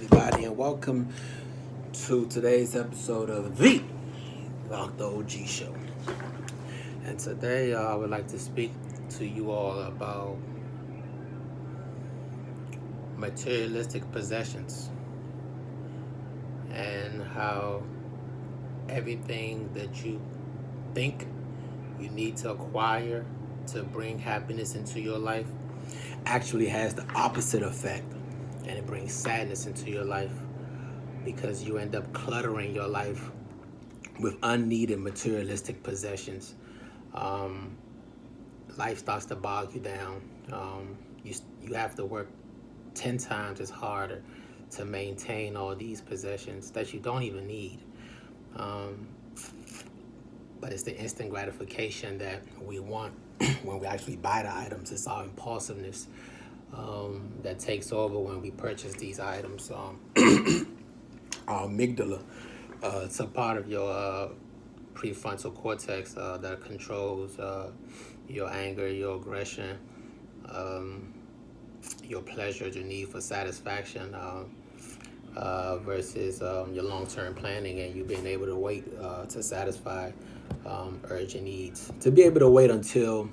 everybody, and welcome to today's episode of the OG Show. And today, I would like to speak to you all about materialistic possessions and how everything that you think you need to acquire to bring happiness into your life actually has the opposite effect, and it brings sadness into your life because you end up cluttering your life with unneeded materialistic possessions. Um, Life starts to bog you down. You have to work 10 times as harder to maintain all these possessions that you don't even need. Um, but it's the instant gratification that we want when we actually buy the items. It's our impulsiveness that takes over when we purchase these items. Our amygdala, it's a part of your prefrontal cortex that controls your anger, your aggression, um, your pleasure, your need for satisfaction, versus your long-term planning and you being able to wait to satisfy urgent needs. To be able to wait until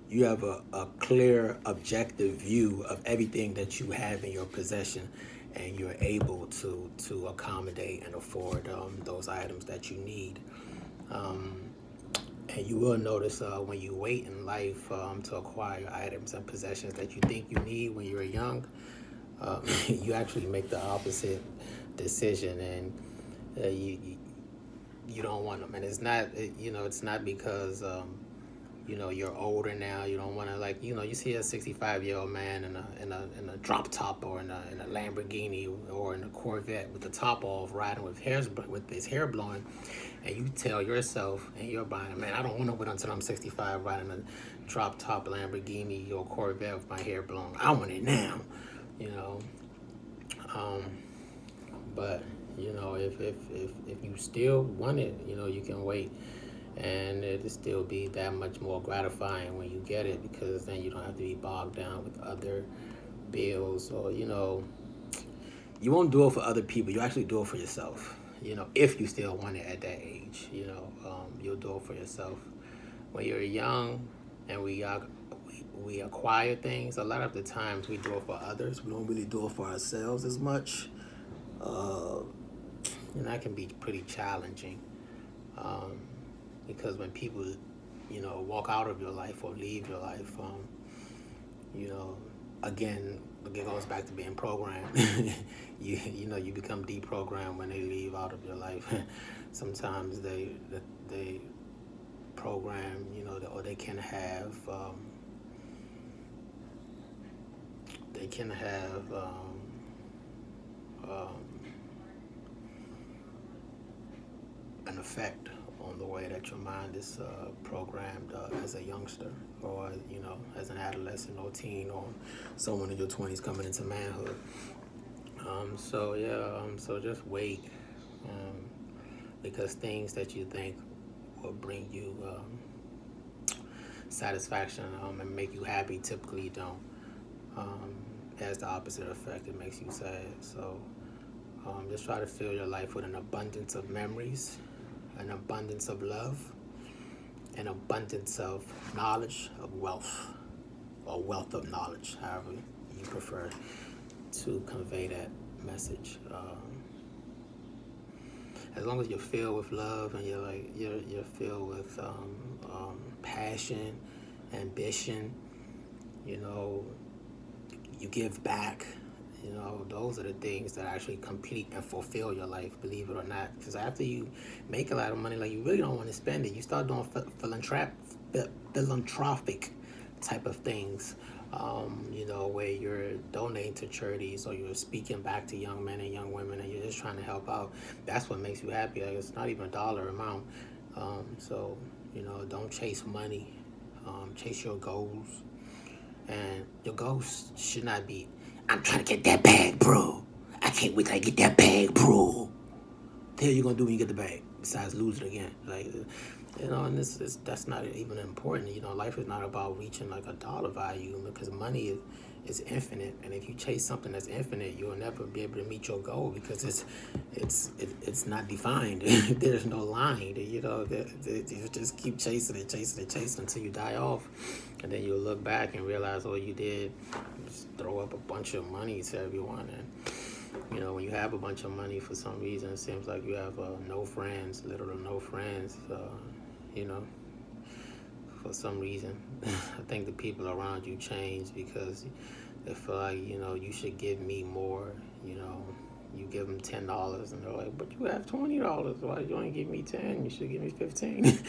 you have a clear, objective view of everything that you have in your possession, and you're able to accommodate and afford those items that you need. And you will notice when you wait in life to acquire items and possessions that you think you need when you're young, you actually make the opposite decision, and you don't want them. And it's not it's not because you're older now. You don't want to, like, you see a 65-year-old man in a drop top, or in a Lamborghini, or in a Corvette with the top off, riding with his hair blowing, and you tell yourself and you're buying, man, I don't want to wait until I'm 65 riding a drop top Lamborghini or Corvette with my hair blown. I want it now, you know. But if you still want it, you can wait, and it'll still be that much more gratifying when you get it, because then you don't have to be bogged down with other bills, or you won't do it for other people. You actually do it for yourself. If you still want it at that age, you'll do it for yourself. When you're young and we acquire things, a lot of the times we do it for others. We don't really do it for ourselves as much. And that can be pretty challenging, because when people, walk out of your life or leave your life, again, it goes back to being programmed. You become deprogrammed when they leave out of your life. Sometimes they program, or they can have an effect on the way that your mind is programmed as a youngster, or as an adolescent or teen, or someone in your 20s coming into manhood. So just wait, because things that you think will bring you satisfaction and make you happy typically don't. It has the opposite effect. It makes you sad. So just try to fill your life with an abundance of memories, an abundance of love, an abundance of knowledge, of wealth, or wealth of knowledge, however you prefer to convey that message. As long as you're filled with love, and you're filled with passion, ambition, you give back. Those are the things that actually complete and fulfill your life, believe it or not. Because after you make a lot of money, like, you really don't want to spend it. You start doing philanthropic type of things, where you're donating to charities, or you're speaking back to young men and young women, and you're just trying to help out. That's what makes you happy. Like, it's not even a dollar amount. So don't chase money. Chase your goals. And your goals should not be, I'm trying to get that bag, bro. I can't wait till I get that bag, bro. The hell you gonna do when you get the bag besides lose it again? Like, And this is that's not even important. Life is not about reaching like a dollar value, because money is infinite, and if you chase something that's infinite, you'll never be able to meet your goal, because it's not defined. There's no line. You just keep chasing it, chasing it, chasing until you die off, and then you'll look back and realize all you did was throw up a bunch of money to everyone. And when you have a bunch of money, for some reason, it seems like you have no friends, little or no friends. You know, for some reason, I think the people around you change because they feel like, you should give me more. You give them $10 and they're like, but you have $20. Why you only give me 10? You should give me 15.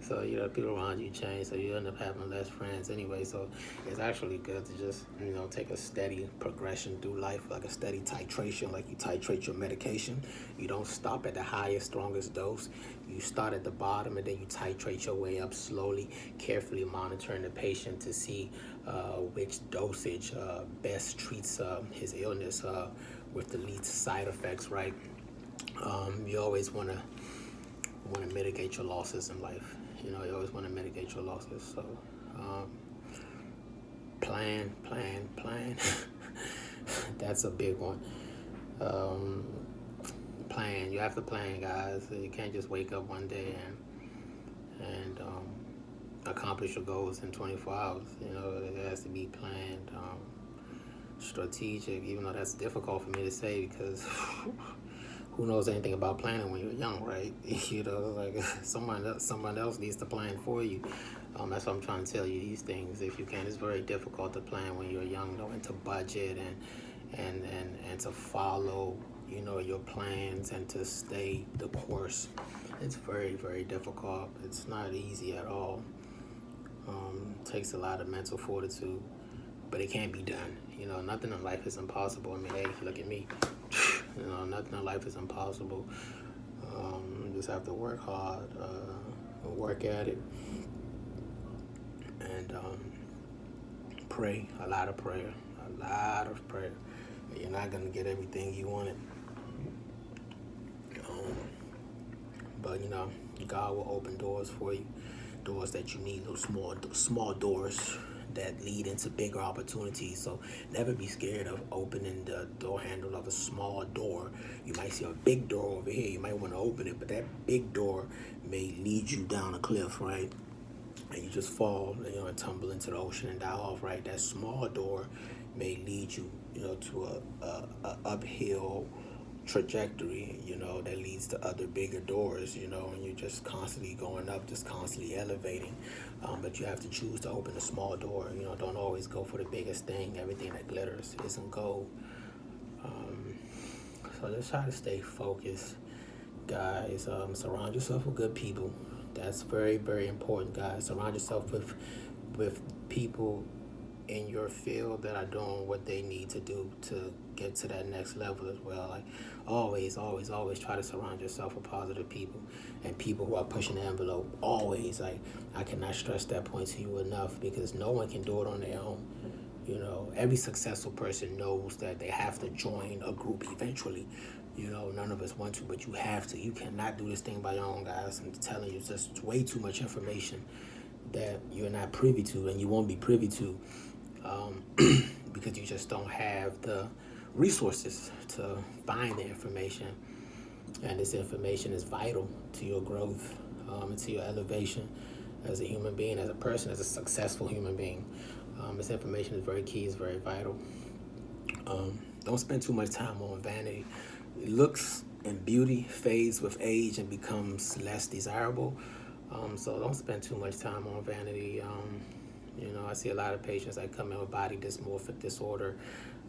So, people around you change, so you end up having less friends anyway. So it's actually good to just, take a steady progression through life, like a steady titration, like you titrate your medication. You don't stop at the highest, strongest dose. You start at the bottom and then you titrate your way up slowly, carefully monitoring the patient to see which dosage best treats his illness with the least side effects, right? You always want to mitigate your losses in life. You always want to mitigate your losses. So plan. That's a big one. Plan. You have to plan, guys. You can't just wake up one day and accomplish your goals in 24 hours. It has to be planned, strategic, even though that's difficult for me to say, because who knows anything about planning when you're young, right? Like someone else needs to plan for you. That's what I'm trying to tell you, these things. If you can, it's very difficult to plan when you're young, and to budget and to follow, your plans, and to stay the course. It's very, very difficult. It's not easy at all. It takes a lot of mental fortitude, but it can be done. Nothing in life is impossible. I mean, hey, look at me. Nothing in life is impossible. You just have to work hard, work at it, and pray. A lot of prayer. You're not gonna get everything you wanted, but God will open doors for you. Doors that you need, those small doors that lead into bigger opportunities. So never be scared of opening the door handle of a small door. You might see a big door over here, you might want to open it, but that big door may lead you down a cliff, right? And you just fall, and tumble into the ocean and die off, right? That small door may lead you, to a uphill trajectory, that leads to other bigger doors, and you're just constantly going up, just constantly elevating. But you have to choose to open a small door. Don't always go for the biggest thing. Everything that glitters isn't gold. So just try to stay focused, guys. Surround yourself with good people. That's very, very important, guys. Surround yourself with people in your field that are doing what they need to do to get to that next level as well. Like always try to surround yourself with positive people and people who are pushing the envelope. Always. Like, I cannot stress that point to you enough, because no one can do it on their own. Every successful person knows that they have to join a group eventually. None of us want to, but you have to. You cannot do this thing by your own, guys. I'm telling you, it's just way too much information that you're not privy to, and you won't be privy to, because you just don't have the resources to find the information. And this information is vital to your growth, and to your elevation as a human being, as a person, as a successful human being. This information is very key, it's very vital. Don't spend too much time on vanity. Looks and beauty fades with age and becomes less desirable. So don't spend too much time on vanity. I see a lot of patients that come in with body dysmorphic disorder.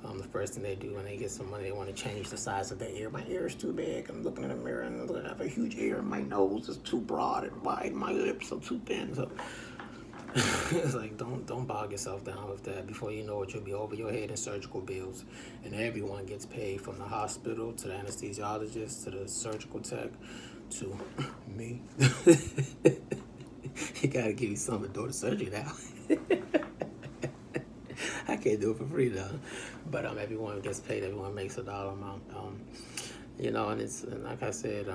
The first thing they do when they get some money, they want to change the size of their ear. My ear is too big. I'm looking in the mirror and I have a huge ear. My nose is too broad and wide. My lips are too thin. So it's like, don't bog yourself down with that. Before you know it, you'll be over your head in surgical bills, and everyone gets paid, from the hospital to the anesthesiologist to the surgical tech to me. You gotta give me something to do the surgery now. I can't do it for free though. But everyone gets paid. Everyone makes a dollar amount. And it's, and like I said,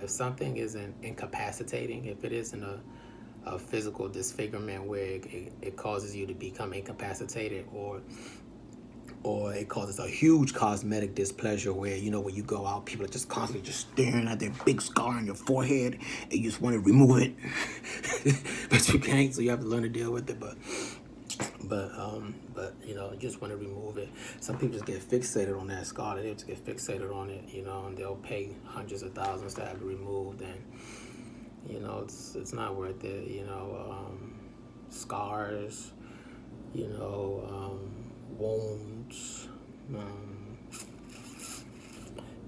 If something isn't incapacitating, if it isn't a physical disfigurement where it causes you to become incapacitated, or it causes a huge cosmetic displeasure where, when you go out, people are just constantly just staring at their big scar on your forehead and you just want to remove it. But you can't, so you have to learn to deal with it. But you just want to remove it. Some people just get fixated on that scar. They just get fixated on it, and they'll pay hundreds of thousands to have it removed, and it's not worth it. Scars, wounds,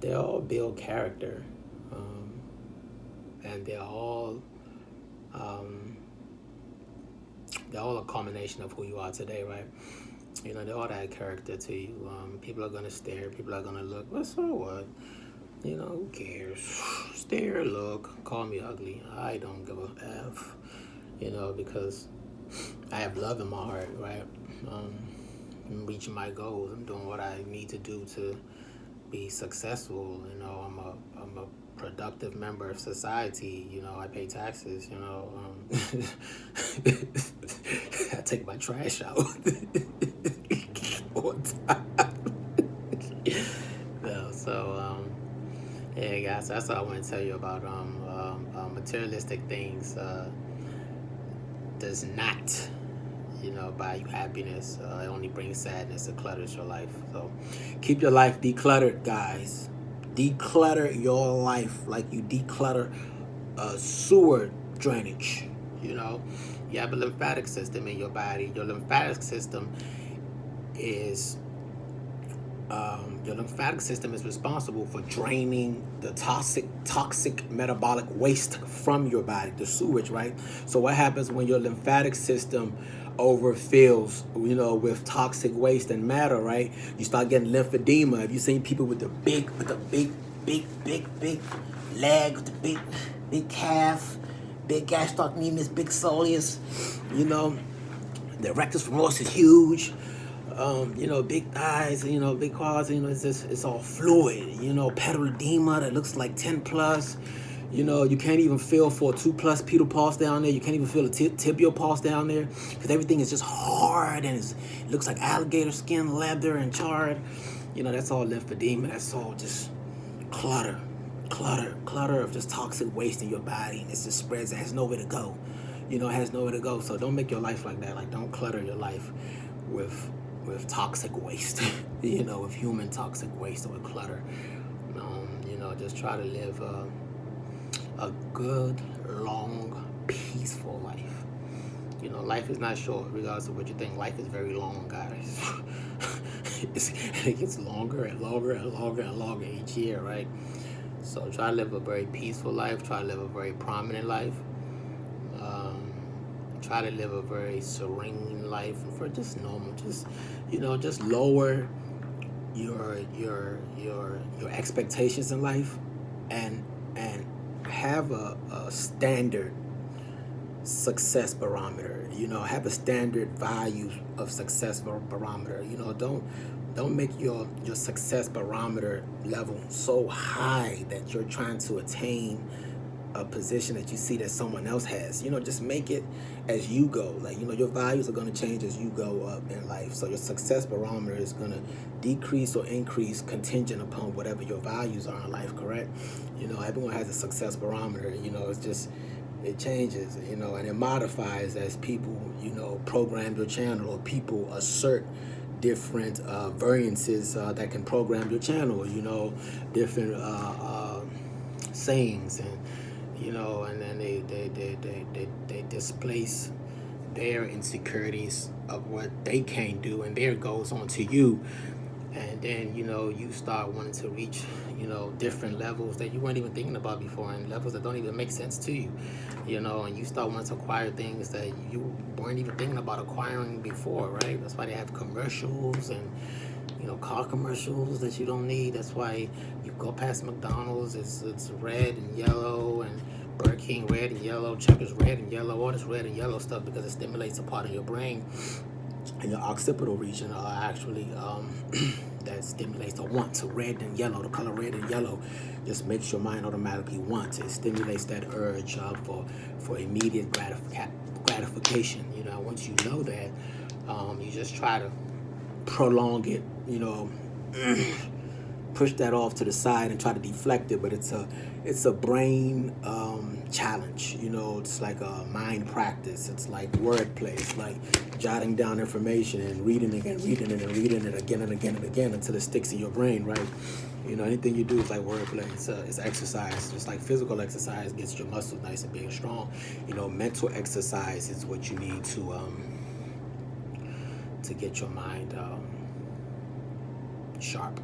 they all build character, and they're all a culmination of who you are today, right? They all that character to you. People are gonna stare. People are gonna look. Well, so what? Who cares? Stare, look, call me ugly. I don't give a F. Because I have love in my heart, right? I'm reaching my goals. I'm doing what I need to do to be successful. I'm a productive member of society. I pay taxes. I take my trash out all the time. Yeah, guys, that's all I want to tell you about materialistic things. Does not, buy you happiness. It only brings sadness. It clutters your life. So keep your life decluttered, guys. Declutter your life like you declutter sewer drainage. You have a lymphatic system in your body. Your lymphatic system is responsible for draining the toxic metabolic waste from your body, the sewage, right? So what happens when your lymphatic system overfills, with toxic waste and matter, right? You start getting lymphedema. Have you seen people with the big leg, with the big calf, big gastrocnemius, big soleus, the rectus femoris is huge. Big thighs, big quads, it's all fluid, pedal edema that looks like 10 plus. You can't even feel for a 2+ pedal pulse down there. You can't even feel a tibial pulse down there because everything is just hard and it looks like alligator skin, leather, and charred. That's all lymphedema. That's all just clutter of just toxic waste in your body, and it just spreads. It has nowhere to go. It has nowhere to go. So don't make your life like that. Like, don't clutter your life with toxic waste, with human toxic waste or with clutter. Just try to live a good, long, peaceful life. Life is not short, regardless of what you think. Life is very long, guys. It gets longer and longer and longer and longer each year, right? So try to live a very peaceful life. Try to live a very prominent life. Try to live a very serene life for just normal. Just lower your expectations in life, and have a standard success barometer. Have a standard value of success barometer. Don't make your success barometer level so high that you're trying to attain a position that you see that someone else has. Just make it as you go. Like, your values are going to change as you go up in life. So your success barometer is going to decrease or increase contingent upon whatever your values are in life, correct? Everyone has a success barometer. It's just, it changes, and it modifies as people, program your channel, or people assert different variances that can program your channel, different sayings, and and then they displace their insecurities of what they can't do, and their goals onto you. And then you start wanting to reach different levels that you weren't even thinking about before, and levels that don't even make sense to you, and you start wanting to acquire things that you weren't even thinking about acquiring before, right? That's why they have commercials and car commercials that you don't need. That's why you go past McDonald's, it's red and yellow, and Burger King red and yellow, Checkers red and yellow, all this red and yellow stuff, because it stimulates a part of your brain and your occipital region, actually that stimulates the want to red and yellow, the color red and yellow just makes your mind automatically want. It stimulates that urge for immediate gratification. You know, once you know that, you just try to prolong it, you know, push that off to the side and try to deflect it. But it's a brain challenge. You know, it's like a mind practice. It's like wordplay. It's like jotting down information and reading it and reading it and reading it again and again and again until it sticks in your brain, right? You know, anything you do is like wordplay. It's exercise. Just like physical exercise gets your muscles nice and big and strong. You know, mental exercise is what you need to get your mind sharp.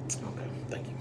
Okay, thank you.